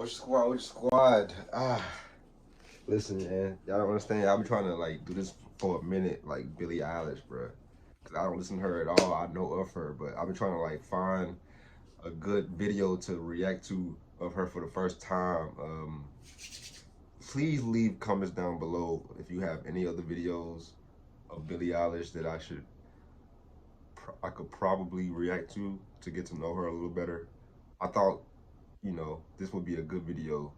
Which squad? Listen, man, y'all don't understand. I've been trying to like do this for a minute, like Billie Eilish, bro. Cause I don't listen to her at all. I know of her, but I've been trying to like find a good video to react to of her for the first time. Please leave comments down below if you have any other videos of Billie Eilish that I could probably react to get to know her a little better. I thought, you know, this would be a good video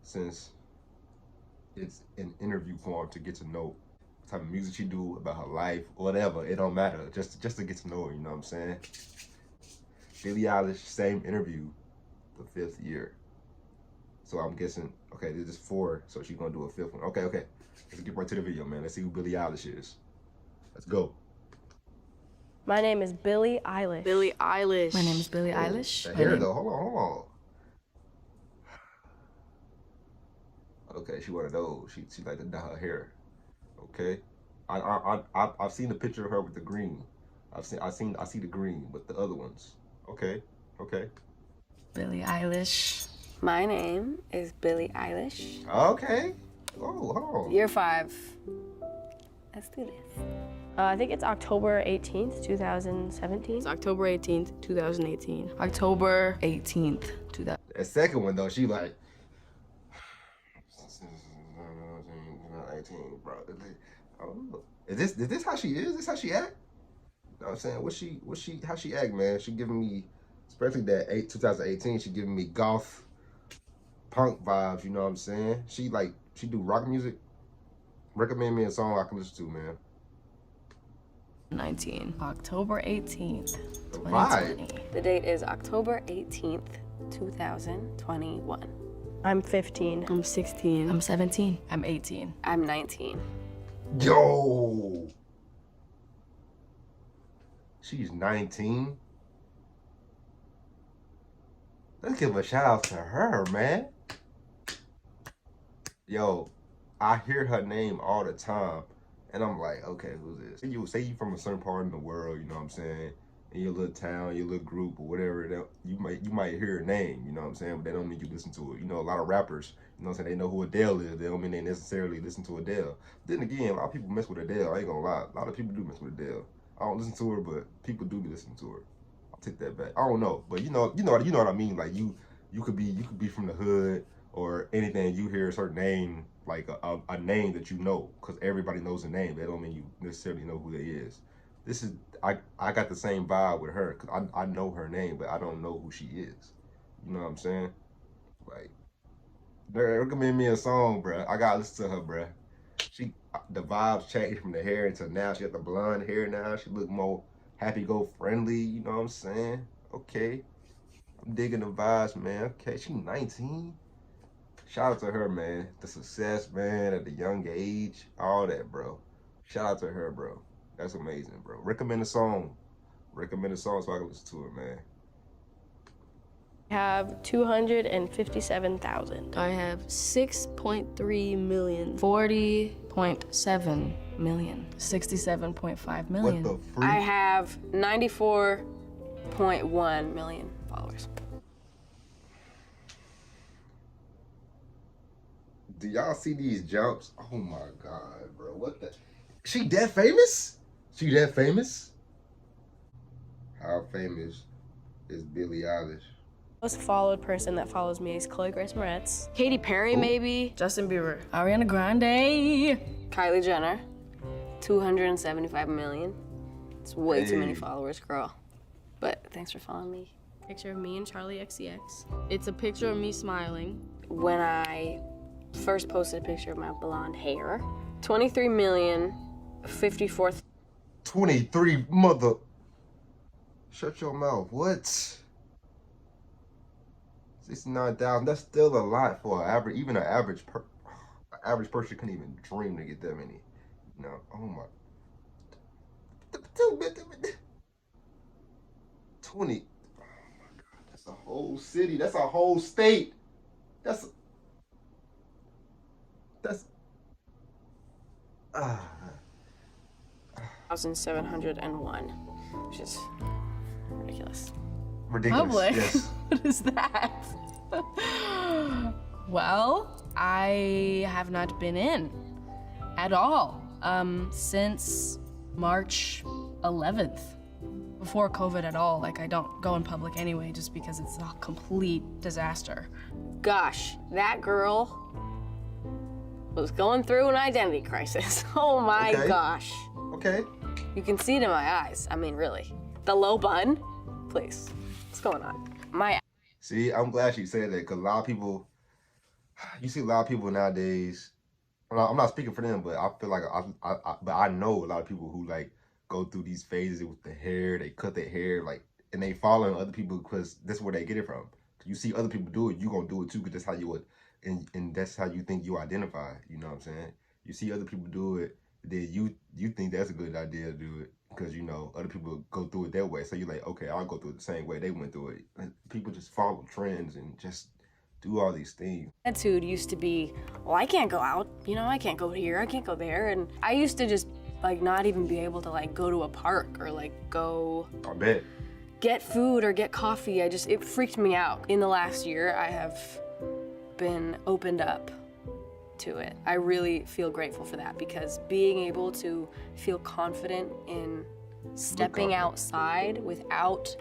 since it's an interview form to get to know what type of music she do, about her life, whatever. It don't matter. Just to get to know her, you know what I'm saying? Billie Eilish, same interview, the 5th year. So I'm guessing, okay, this is 4, so she's gonna do a 5th one. Okay. Let's get right to the video, man. Let's see who Billie Eilish is. Let's go. My name is Billie Eilish. Billie Eilish. My name is Billie Eilish. The hair though, hold on. Okay, she one of those. She like to dye her hair. Okay, I've seen the picture of her with the green. I see the green with the other ones. Okay. Billie Eilish. My name is Billie Eilish. Okay. Oh, hold on. Year 5. Let's do this. I think it's October 18th, 2017. It's October 18th, 2018. October 18th, 2000. The second one though, she like 18, bro. I don't know. Is this how she is? Is this how she act? You know what I'm saying? How she act, man? She giving me, especially that 2018, she giving me goth punk vibes, you know what I'm saying? She do rock music. Recommend me a song I can listen to, man. 19. October 18th, The 2020. The date is October 18th, 2021. I'm 15. I'm 16. I'm 17. I'm 18. I'm 19. Yo! She's 19. Let's give a shout out to her, man. Yo, I hear her name all the time, and I'm like, okay, who's this? Say you from a certain part in the world, you know what I'm saying? In your little town, your little group, or whatever, you might hear her name, you know what I'm saying? But that don't mean you listen to it. You know, a lot of rappers, you know what I'm saying, they know who Adele is. They don't mean they necessarily listen to Adele. Then again, a lot of people mess with Adele. I ain't gonna lie. A lot of people do mess with Adele. I don't listen to her, but people do be listening to her. I'll take that back. I don't know, but you know what I mean. Like you could be from the hood or anything. You hear a certain name, like a name that you know, because everybody knows the name. That don't mean you necessarily know who they is. This is I got the same vibe with her because I know her name, but I don't know who she is. You know what I'm saying? Like, recommend me a song, bruh. I gotta listen to her, bruh. The vibes changed from the hair until now. She got the blonde hair now. She look more happy-go-friendly. You know what I'm saying? Okay, I'm digging the vibes, man. Okay, she 19. Shout out to her, man. The success, man, at the young age, all that, bro. Shout out to her, bro. That's amazing, bro. Recommend a song. Recommend a song so I can listen to it, man. I have 257,000. I have 6.3 million. 40.7 million. 67.5 million. What the freak? I have 94.1 million followers. Do y'all see these jumps? Oh my God, bro. What the? She that famous? She that famous? How famous is Billie Eilish? Most followed person that follows me is Chloe Grace Moretz. Katy Perry, maybe. Justin Bieber. Ariana Grande. Kylie Jenner. 275 million. It's way too many followers, girl. But thanks for following me. Picture of me and Charlie XCX. It's a picture of me smiling. When I first posted a picture of my blonde hair. 23,054,000. 23 mother. Shut your mouth. What? 69,000. That's still a lot for even an average person couldn't even dream to get that many. You know? Oh my. 20. Oh my God. That's a whole city. That's a whole state. That's 1,701, which is ridiculous. Ridiculous. Public. Yes. What is that? Well, I have not been in at all since March 11th. Before COVID at all. Like, I don't go in public anyway just because it's a complete disaster. Gosh, that girl was going through an identity crisis. Oh my gosh. Okay. You can see it in my eyes. I mean, really. The low bun? Please. What's going on? See, I'm glad she said that, because a lot of people, you see a lot of people nowadays, I'm not speaking for them, but I feel like but I know a lot of people who like go through these phases with the hair, they cut their hair, like, and they follow other people because that's where they get it from. You see other people do it, you gonna do it too, because that's how you would, and that's how you think you identify, you know what I'm saying? You see other people do it, then you think that's a good idea to do it, because you know other people go through it their way, so you're like, okay, I'll go through it the same way they went through it. And people just follow trends and just do all these things. Attitude used to be, well, I can't go out, you know, I can't go here, I can't go there, and I used to just like not even be able to like go to a park or like go I bet. Get food or get coffee. It freaked me out. In the last year, I have been opened up to it. I really feel grateful for that, because being able to feel confident in stepping outside without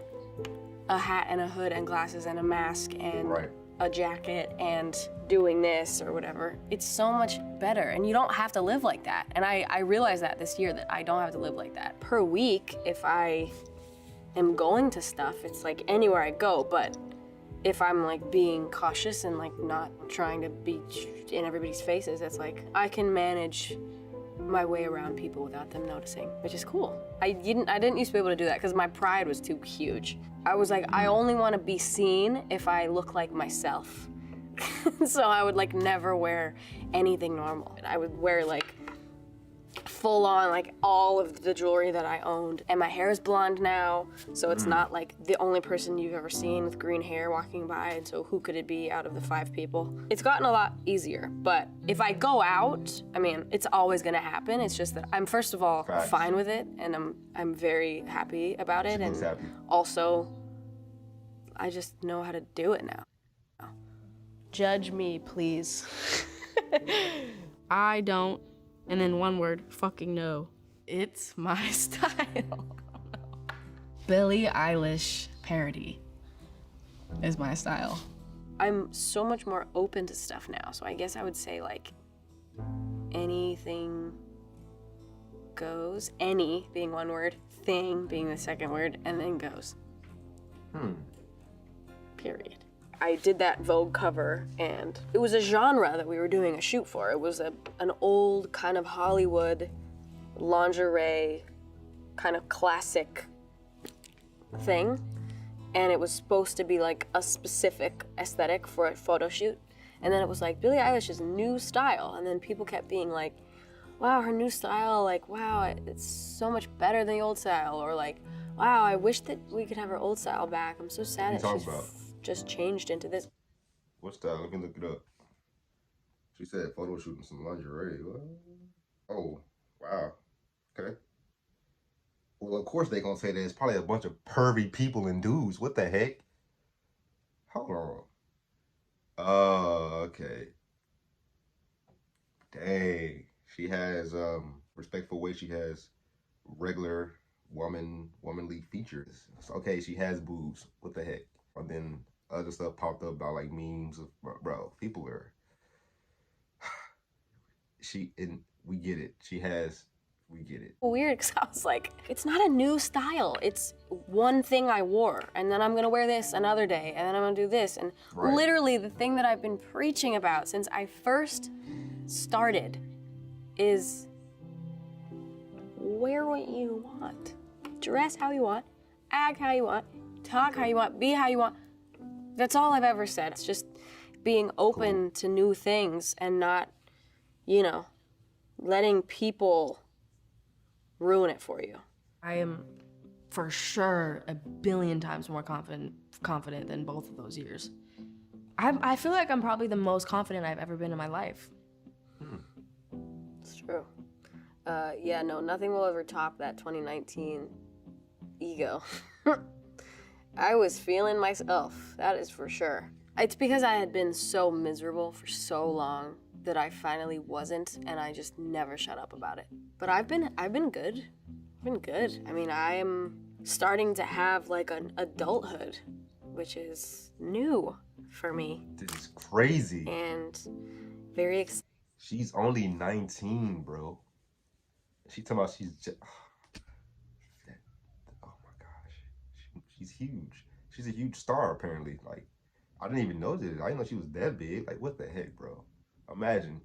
a hat and a hood and glasses and a mask and a jacket and doing this or whatever, it's so much better, and you don't have to live like that. And I realized that this year, that I don't have to live like that. Per week, if I am going to stuff, it's like anywhere I go, but if I'm like being cautious and like not trying to be in everybody's faces, it's like I can manage my way around people without them noticing, which is cool. I didn't used to be able to do that because my pride was too huge. I was like, I only want to be seen if I look like myself. So I would like never wear anything normal. I would wear like full on like all of the jewelry that I owned. And my hair is blonde now, so it's not like the only person you've ever seen with green hair walking by, and so who could it be out of the 5 people? It's gotten a lot easier, but if I go out, I mean, it's always gonna happen. It's just that I'm first of all fine with it, and I'm very happy about it, and also I just know how to do it now. Judge me, please. I don't, and in one word, fucking know. It's my style. Billie Eilish parody is my style. I'm so much more open to stuff now, so I guess I would say like anything goes. Any being one word, thing being the second word, and then goes. Period. I did that Vogue cover, and it was a genre that we were doing a shoot for. It was an old kind of Hollywood lingerie kind of classic thing, and it was supposed to be like a specific aesthetic for a photo shoot. And then it was like Billie Eilish's new style, and then people kept being like, wow, her new style, like, wow, it's so much better than the old style, or like, wow, I wish that we could have her old style back. I'm so sad that she's just changed into this. What style? Let me look it up. She said photo shooting some lingerie. What? Oh, wow. Okay. Well, of course they gonna say that it's probably a bunch of pervy people and dudes. What the heck? Hold on. Oh, okay. Dang. She has respectful weight. She has regular womanly features. Okay, she has boobs. What the heck? And then other stuff popped up about like memes of, bro, people are we get it. We get it. Weird, because I was like, it's not a new style. It's one thing I wore, and then I'm gonna wear this another day, and then I'm gonna do this. And literally the thing that I've been preaching about since I first started is wear what you want. Dress how you want, act how you want, talk how you want, be how you want. That's all I've ever said. It's just being open to new things and not, letting people ruin it for you. I am for sure a billion times more confident than both of those years. I feel like I'm probably the most confident I've ever been in my life. It's true. Nothing will ever top that 2019 ego. I was feeling myself, that is for sure. It's because I had been so miserable for so long that I finally wasn't, and I just never shut up about it. But I've been good. I've been good. I mean, I am starting to have like an adulthood, which is new for me. This is crazy. And very exciting. She's only 19, bro. She talking about she's just, oh my gosh. She's huge. She's a huge star, apparently. Like, I didn't even know this. I didn't know she was that big. Like, what the heck, bro? Imagine.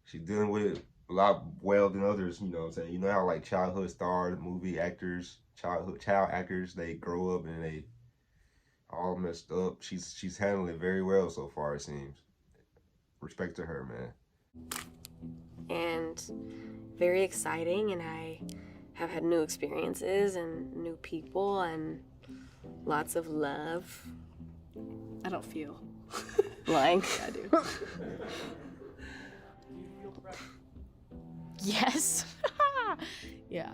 She's dealing with it a lot well than others, you know what I'm saying? You know how, like, childhood stars, movie actors, child actors, they grow up and they all messed up. She's handling it very well so far, it seems. Respect to her, man. And very exciting, and I have had new experiences and new people and lots of love. I don't feel. Lying. I do. Yes. Yeah.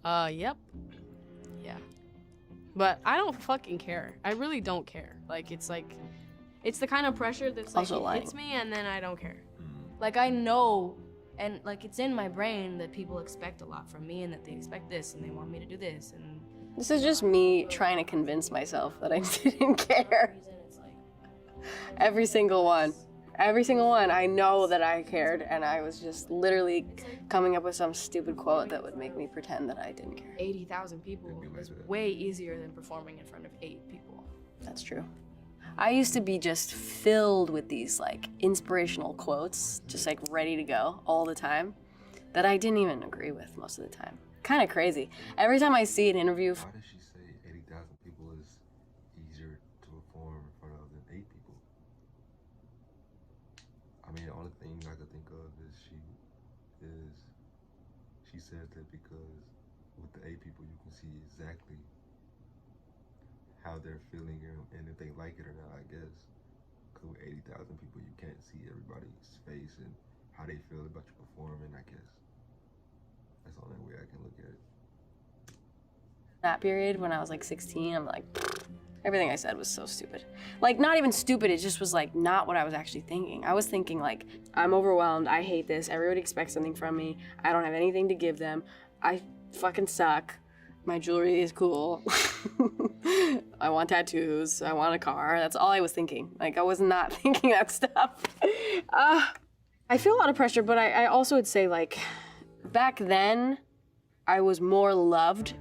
Yep. Yeah. But I don't fucking care. I really don't care. Like, it's the kind of pressure that's like, Also lying. it hits me and then I don't care. Like, I know, and like, it's in my brain that people expect a lot from me and that they expect this and they want me to do this and... This is just me trying to convince myself that I didn't care. Every single one. Every single one. I know that I cared, and I was just literally coming up with some stupid quote that would make me pretend that I didn't care. 80,000 people is way easier than performing in front of 8 people. That's true. I used to be just filled with these like inspirational quotes, just like ready to go all the time, that I didn't even agree with most of the time. Kind of crazy. Every time I see an interview... Why does she say 80,000 people is easier to perform in front of than 8 people? I mean, the only thing I could think of is she says that because with the 8 people you can see exactly how they're feeling and if they like it or not, I guess. Because with 80,000 people you can't see everybody's face and how they feel about you performing, I guess. That's the only way I can look at it. That period when I was like 16, I'm like, everything I said was so stupid. Like, not even stupid, it just was like not what I was actually thinking. I was thinking like, I'm overwhelmed, I hate this, everybody expects something from me, I don't have anything to give them, I fucking suck, my jewelry is cool, I want tattoos, I want a car, that's all I was thinking. Like, I was not thinking that stuff. I feel a lot of pressure, but I also would say like, back then, I was more loved.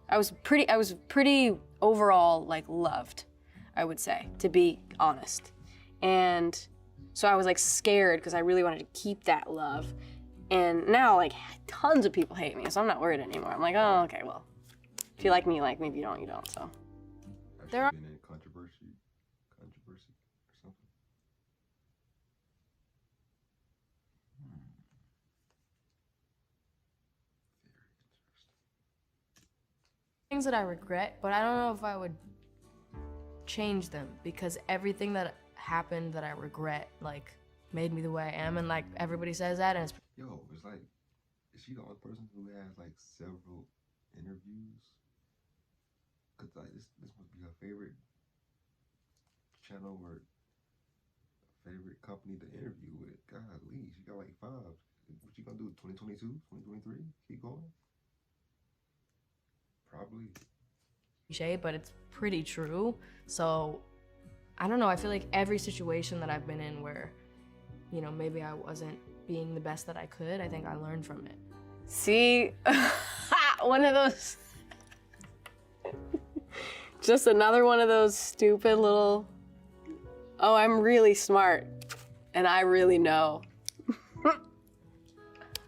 I was pretty overall like loved, I would say, to be honest. And so I was like scared because I really wanted to keep that love. And now like tons of people hate me, so I'm not worried anymore. I'm like, oh, okay, well, if you like me, you like me. If you don't, you don't, so. There are been any controversy or something? Things that I regret, but I don't know if I would change them because everything that happened that I regret, like, made me the way I am, and like everybody says that, and it's... Yo, it's like, is she the only person who has like several interviews? Cause like this must be her favorite channel or favorite company to interview with. Golly, she got like 5. What you gonna do? 2022, 2023? Keep going? Probably. Cliche, but it's pretty true. So I don't know, I feel like every situation that I've been in where, you know, maybe I wasn't being the best that I could, I think I learned from it. See, one of those, just another one of those stupid little, oh, I'm really smart and I really know. Of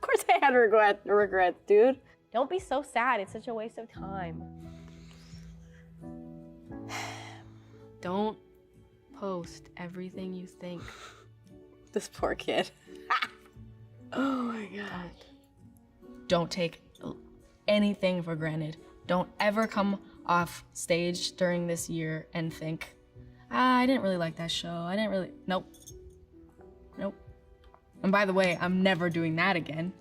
course I had regrets, dude. Don't be so sad, it's such a waste of time. Don't post everything you think. This poor kid. Oh my God. Don't take anything for granted. Don't ever come off stage during this year and think, I didn't really like that show. Nope. Nope. And by the way, I'm never doing that again.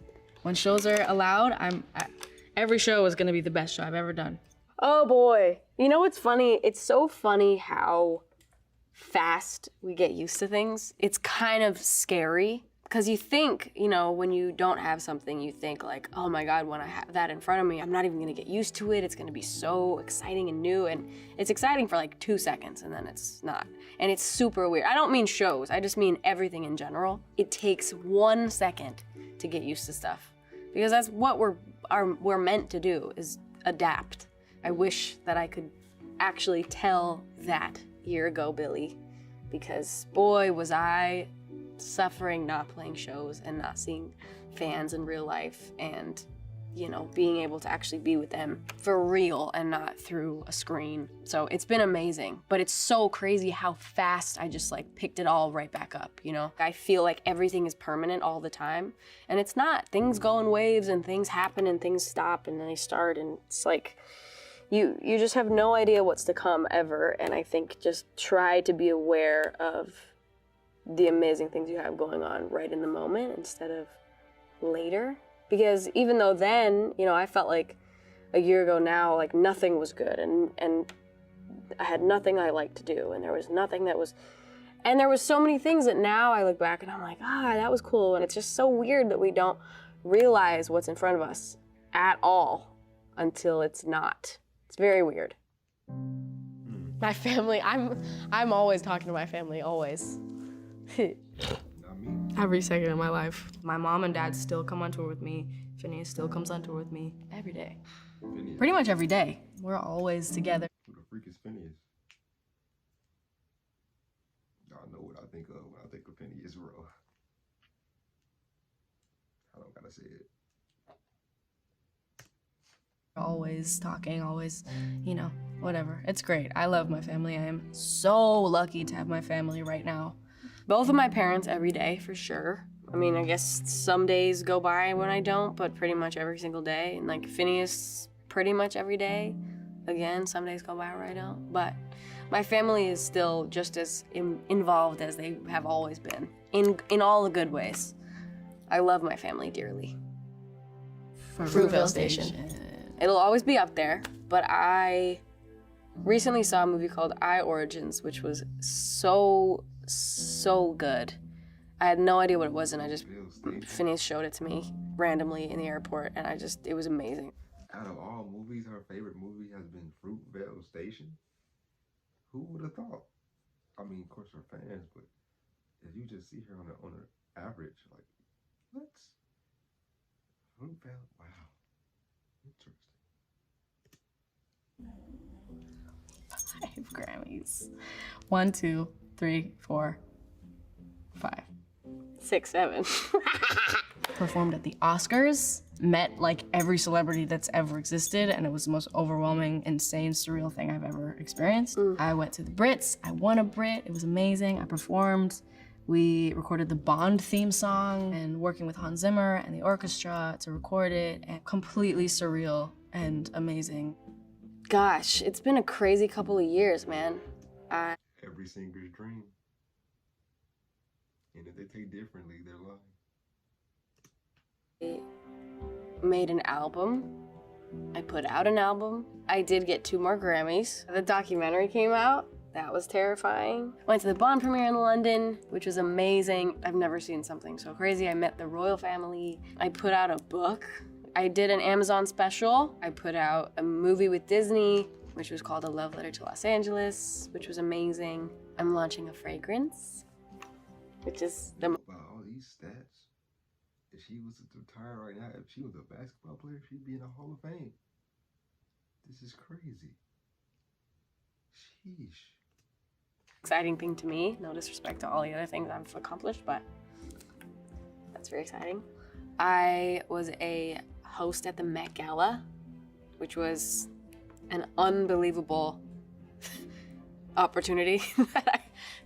When shows are allowed, every show is gonna be the best show I've ever done. Oh boy. You know what's funny? It's so funny how fast we get used to things. It's kind of scary because you think, you know, when you don't have something, you think like, oh my God, when I have that in front of me, I'm not even gonna get used to it. It's gonna be so exciting and new. And it's exciting for like 2 seconds and then it's not. And it's super weird. I don't mean shows, I just mean everything in general. It takes 1 second to get used to stuff because that's what we're meant to do, is adapt. I wish that I could actually tell that year ago Billie, because boy was I suffering not playing shows and not seeing fans in real life, and you know, being able to actually be with them for real and not through a screen. So it's been amazing, but it's so crazy how fast I just like picked it all right back up, you know? I feel like everything is permanent all the time, and it's not. Things go in waves and things happen and things stop and then they start, and it's like you just have no idea what's to come ever. And I think just try to be aware of the amazing things you have going on right in the moment instead of later. Because even though then, you know, I felt like a year ago now, like nothing was good and I had nothing I liked to do, and there was nothing that was, and there was so many things that now I look back and I'm like, that was cool. And it's just so weird that we don't realize what's in front of us at all until it's not. It's very weird. My family, I'm always talking to my family, always. Not me. Every second of my life. My mom and dad still come on tour with me. Phineas still comes on tour with me every day. Phineas. Pretty much every day. We're always together. Who the freak is Phineas? Y'all know what I think of when I think of Phineas, bro. I don't gotta say it. Always talking, always, you know, whatever. It's great. I love my family. I am so lucky to have my family right now. Both of my parents every day, for sure. I mean, I guess some days go by when I don't, but pretty much every single day. And like Phineas, pretty much every day. Again, some days go by where I don't. But my family is still just as involved as they have always been, in all the good ways. I love my family dearly. Fruitvale Station. It'll always be up there, but I recently saw a movie called I Origins, which was so good. I had no idea what it was, and Phineas showed it to me randomly in the airport, and it was amazing. Out of all movies, her favorite movie has been Fruitvale Station. Who would have thought? I mean, of course, her fans, but if you just see her on an average, like, what? Fruitvale? Wow. Interesting. 5 Grammys. 1, 2, 3, 4, 5. 6, 7. Performed at the Oscars, met like every celebrity that's ever existed, and it was the most overwhelming, insane, surreal thing I've ever experienced. I went to the Brits, I won a Brit, it was amazing. I performed. We recorded the Bond theme song, and working with Hans Zimmer and the orchestra to record it, and completely surreal and amazing. Gosh, it's been a crazy couple of years, man. Every singer's dream. And if they take differently, they're lying. I made an album. I put out an album. I did get 2 more Grammys. The documentary came out. That was terrifying. Went to the Bond premiere in London, which was amazing. I've never seen something so crazy. I met the royal family. I put out a book. I did an Amazon special. I put out a movie with Disney, which was called A Love Letter to Los Angeles, which was amazing. I'm launching a fragrance, which is the... About all these stats, if she was to retire right now, if she was a basketball player, she'd be in the Hall of Fame. This is crazy. Sheesh. exciting thing to me. No disrespect to all the other things I've accomplished, but that's very exciting. I was a host at the Met Gala, which was an unbelievable opportunity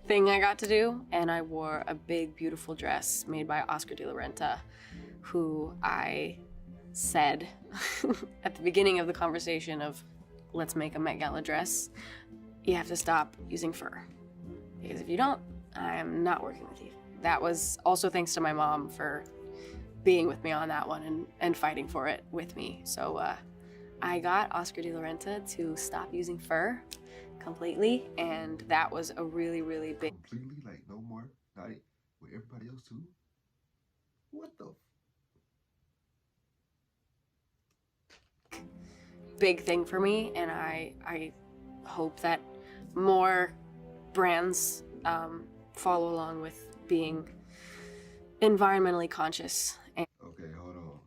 thing I got to do. And I wore a big, beautiful dress made by Oscar de la Renta, who I said at the beginning of the conversation of, let's make a Met Gala dress, you have to stop using fur. Because if you don't, I am not working with you. That was also thanks to my mom for being with me on that one and fighting for it with me. So I got Oscar de la Renta to stop using fur completely, and that was a really, really big Completely, like no more, not with everybody else too. What the? big thing for me, and I hope that more brands follow along with being environmentally conscious. And Okay, hold on.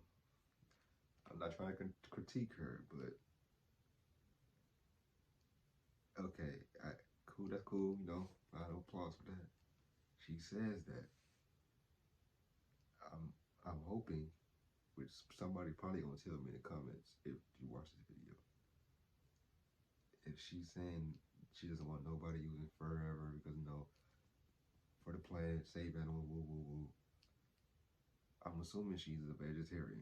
I'm not trying to critique her, but okay, cool. That's cool. You know, I have applause for that. She says that. I'm hoping, which somebody probably gonna tell me in the comments if you watch this video, if she's saying she doesn't want nobody using fur ever because for the planet, save animals, woo woo woo. I'm assuming she's a vegetarian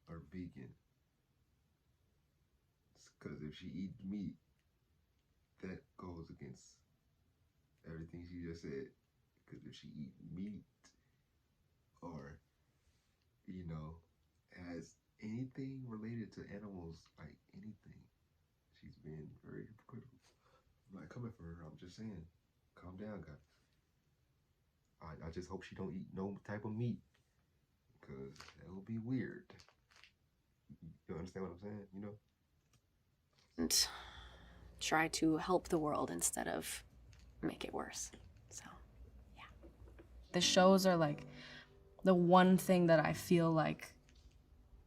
or vegan. Because if she eats meat, that goes against everything she just said. Because if she eats meat or, has anything related to animals, like anything, she's been very hypocritical. I'm not coming for her. I'm just saying, calm down, guys. I just hope she don't eat no type of meat. Because that would be weird. You understand what I'm saying? and try to help the world instead of make it worse. So, yeah. The shows are like the one thing that I feel like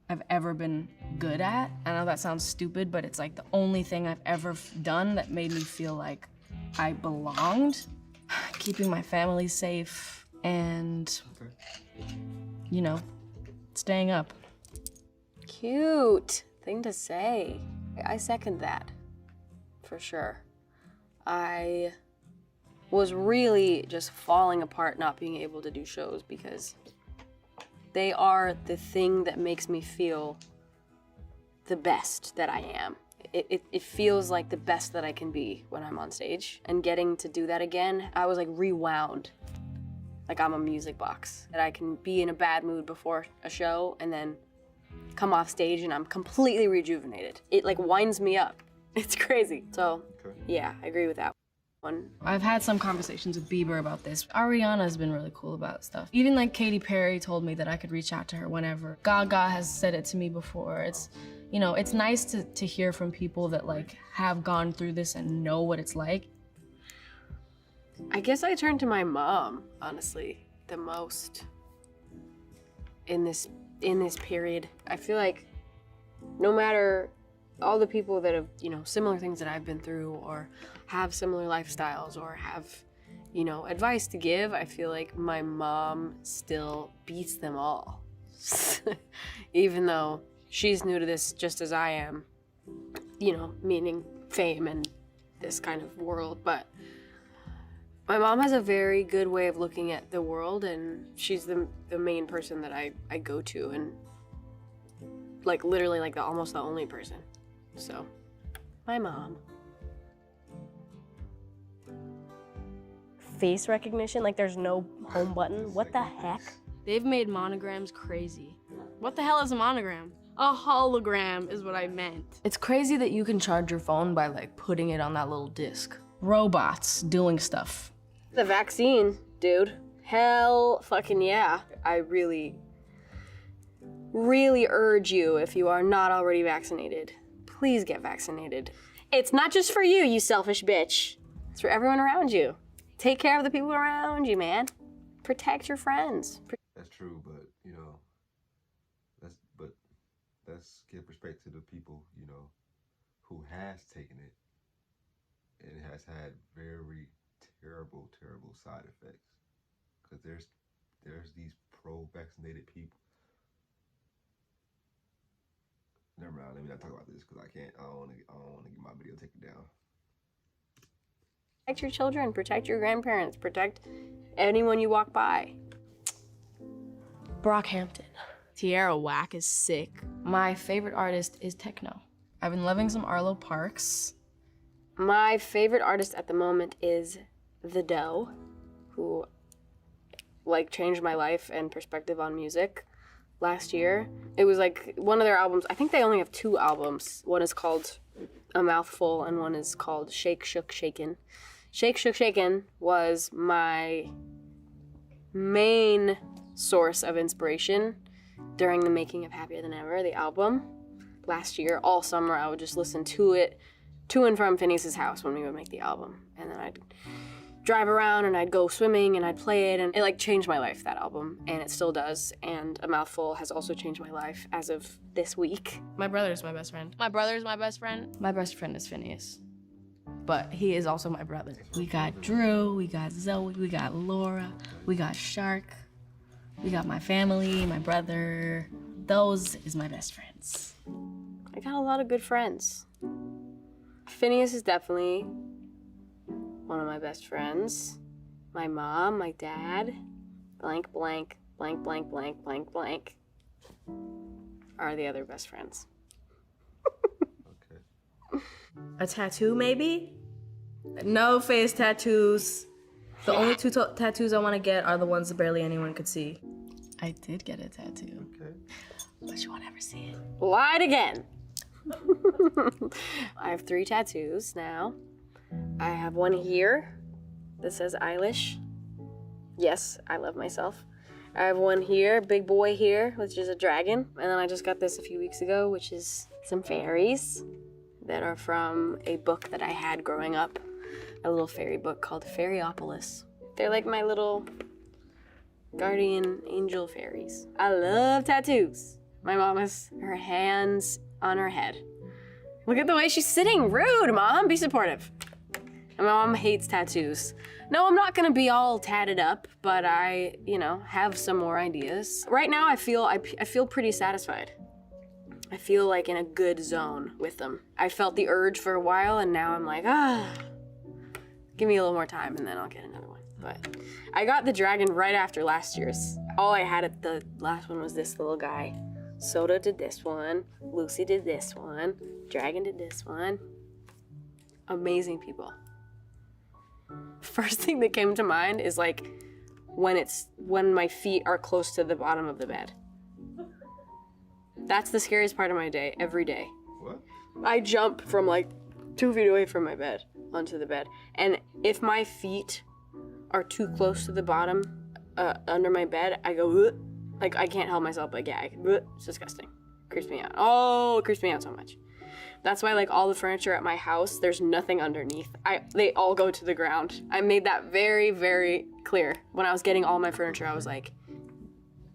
I've ever been good at. I know that sounds stupid, but it's like the only thing I've ever done that made me feel like I belonged. Keeping my family safe and, staying up. Cute thing to say. I second that, for sure. I was really just falling apart not being able to do shows because they are the thing that makes me feel the best that I am. It feels like the best that I can be when I'm on stage. And getting to do that again, I was like rewound. Like I'm a music box. That I can be in a bad mood before a show and then come off stage and I'm completely rejuvenated. It like winds me up. It's crazy. So yeah, I agree with that one. I've had some conversations with Bieber about this. Ariana's been really cool about stuff. Even like Katy Perry told me that I could reach out to her whenever. Gaga has said it to me before. It's, it's nice to hear from people that like have gone through this and know what it's like. I guess I turned to my mom, honestly, the most in this period. I feel like no matter all the people that have, similar things that I've been through or have similar lifestyles or have, advice to give, I feel like my mom still beats them all. Even though she's new to this just as I am, meaning fame and this kind of world, but my mom has a very good way of looking at the world, and she's the main person that I go to, and like literally like almost the only person. So, my mom. Face recognition, like there's no home button. What the heck? They've made monograms crazy. What the hell is a monogram? A hologram is what I meant. It's crazy that you can charge your phone by like putting it on that little disc. Robots doing stuff. The vaccine, dude. Hell fucking yeah. I really, really urge you, if you are not already vaccinated, please get vaccinated. It's not just for you, you selfish bitch. It's for everyone around you. Take care of the people around you, man. Protect your friends. That's true, but let's give perspective to people, who has taken it and has had very terrible side effects. Because there's these pro-vaccinated people. Never mind, let me not talk about this because I don't want to get my video taken down. Protect your children, protect your grandparents, protect anyone you walk by. Brockhampton. Tierra Whack is sick. My favorite artist is techno. I've been loving some Arlo Parks. My favorite artist at the moment is The Doe, who changed my life and perspective on music. last year. It was like one of their albums. I think they only have 2 albums. One is called A Mouthful and one is called Shake, Shook, Shaken. Shake, Shook, Shaken was my main source of inspiration during the making of Happier Than Ever, the album. Last year, all summer, I would just listen to it to and from Phineas's house when we would make the album. And then I'd drive around and I'd go swimming and I'd play it, and it like changed my life, that album, and it still does. And A Mouthful has also changed my life as of this week. My brother is my best friend. My brother is my best friend. My best friend is Phineas, but he is also my brother. We got Drew, we got Zoe, we got Laura, we got Shark, we got my family, my brother. Those is my best friends. I got a lot of good friends. Phineas is definitely one of my best friends. My mom, my dad, blank, blank, blank, blank, blank, blank, blank, are the other best friends. Okay. A tattoo, maybe? No face tattoos. The only 2 tattoos I want to get are the ones that barely anyone could see. I did get a tattoo, Okay. but you won't ever see it. Lied again. I have 3 tattoos now. I have one here that says Eilish. Yes, I love myself. I have one here, big boy here, which is a dragon. And then I just got this a few weeks ago, which is some fairies that are from a book that I had growing up, a little fairy book called Fairyopolis. They're like my little guardian angel fairies. I love tattoos. My mom has her hands on her head. Look at the way she's sitting. Rude, Mom. Be supportive. And my mom hates tattoos. No, I'm not gonna be all tatted up, but I, have some more ideas. Right now, I feel pretty satisfied. I feel like in a good zone with them. I felt the urge for a while, and now I'm like, give me a little more time, and then I'll get another one. But I got the dragon right after last year's. All I had at the last one was this little guy. Soda did this one, Lucy did this one, Dragon did this one. Amazing people. First thing that came to mind is like when my feet are close to the bottom of the bed. That's the scariest part of my day, every day. What? I jump from like 2 feet away from my bed onto the bed. And if my feet are too close to the bottom under my bed, I go, ugh. Like I can't help myself, but yeah, it's disgusting. Creeps me out. Oh, it creeps me out so much. That's why like all the furniture at my house, there's nothing underneath. They all go to the ground. I made that very, very clear. When I was getting all my furniture, I was like,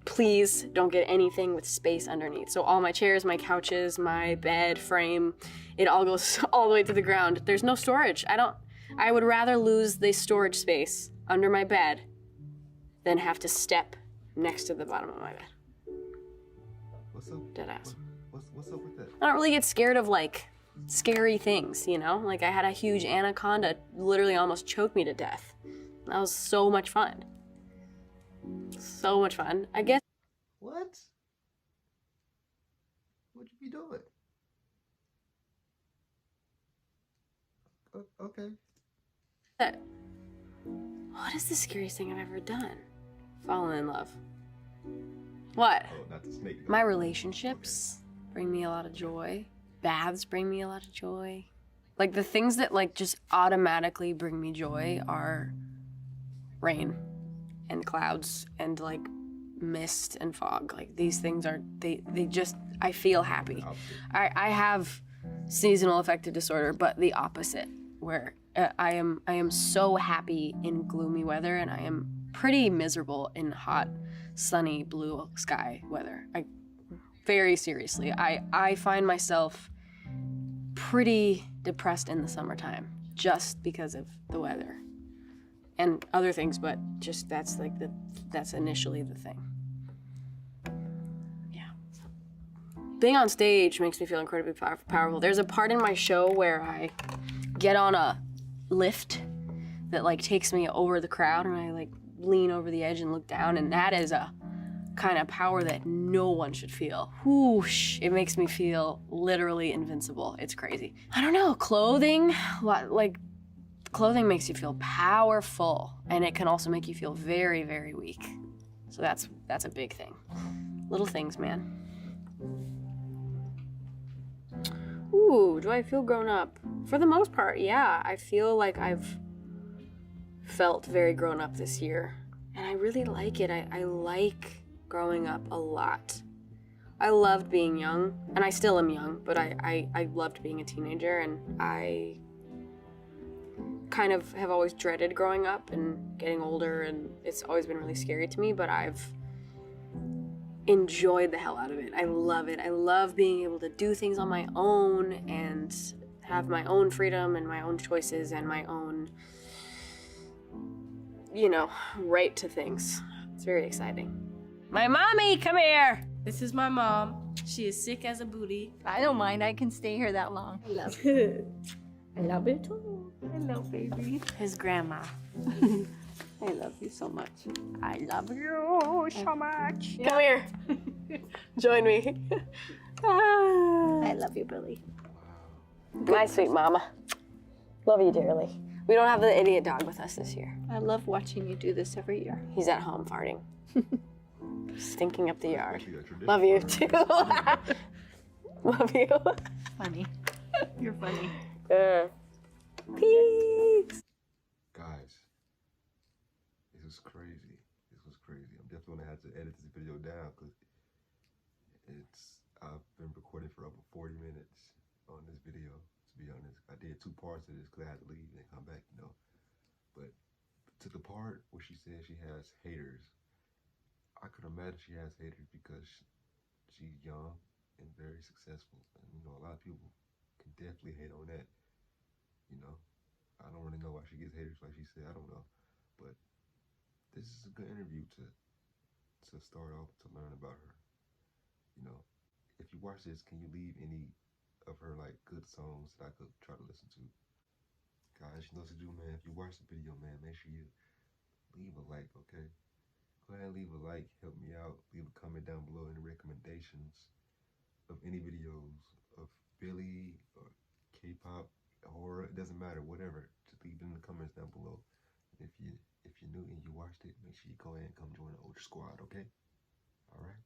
please don't get anything with space underneath. So all my chairs, my couches, my bed frame, it all goes all the way to the ground. There's no storage. I would rather lose the storage space under my bed than have to step next to the bottom of my bed. What's up? Deadass. What's up with that? I don't really get scared of like scary things, Like I had a huge anaconda literally almost choke me to death. That was so much fun. So much fun. I guess. What? What'd you be doing? Okay. What is the scariest thing I've ever done? Fallen in love. What? Oh, not the snake. My relationships bring me a lot of joy. Baths bring me a lot of joy. Like the things that like just automatically bring me joy are rain and clouds and like mist and fog. Like these things are, they just, I feel happy. I have seasonal affective disorder, but the opposite, where I am so happy in gloomy weather and I am pretty miserable in hot, sunny, blue sky weather. Very seriously, I find myself pretty depressed in the summertime just because of the weather and other things, but just that's initially the thing. Yeah. Being on stage makes me feel incredibly powerful. There's a part in my show where I get on a lift that like takes me over the crowd and I like lean over the edge and look down, and that is a kind of power that no one should feel. Whoosh, it makes me feel literally invincible. It's crazy. I don't know, clothing makes you feel powerful, and it can also make you feel very, very weak. So that's a big thing. Little things, man. Ooh, do I feel grown up? For the most part, yeah. I feel like I've felt very grown up this year. And I really like it. I like growing up a lot. I loved being young, and I still am young, but I loved being a teenager, and I kind of have always dreaded growing up and getting older, and it's always been really scary to me, but I've enjoyed the hell out of it. I love it. I love being able to do things on my own and have my own freedom and my own choices and my own, right to things. It's very exciting. My mommy, come here. This is my mom. She is sick as a booty. I don't mind. I can stay here that long. I love it. I love it too. Hello, baby. His grandma. I love you so much. I love you so much. Come here. Join me. I love you, Billie. My sweet mama. Love you dearly. We don't have the idiot dog with us this year. I love watching you do this every year. He's at home farting. Stinking up the yard. Actually, a tradition. Love you too. Love you. Funny. You're funny. Peace. Guys, this is crazy. This was crazy. I'm definitely gonna have to edit this video down because I've been recording for over 40 minutes on this video, to be honest. I did 2 parts of this because I had to leave and come back, But to the part where she said she has haters, I could imagine she has haters because she's young and very successful. And, a lot of people can definitely hate on that. I don't really know why she gets haters like she said. I don't know. But this is a good interview to start off to learn about her. If you watch this, can you leave any of her good songs that I could try to listen to? Guys, you know what to do, man. If you watch the video, man, make sure you leave a like, okay? Go ahead and leave a like, help me out. Leave a comment down below, any recommendations of any videos of Billie or K-pop, horror, it doesn't matter, whatever. Just leave it in the comments down below. And if you're new and you watched it, make sure you go ahead and come join the Ultra Squad, okay? Alright?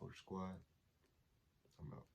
Ultra Squad, I'm out.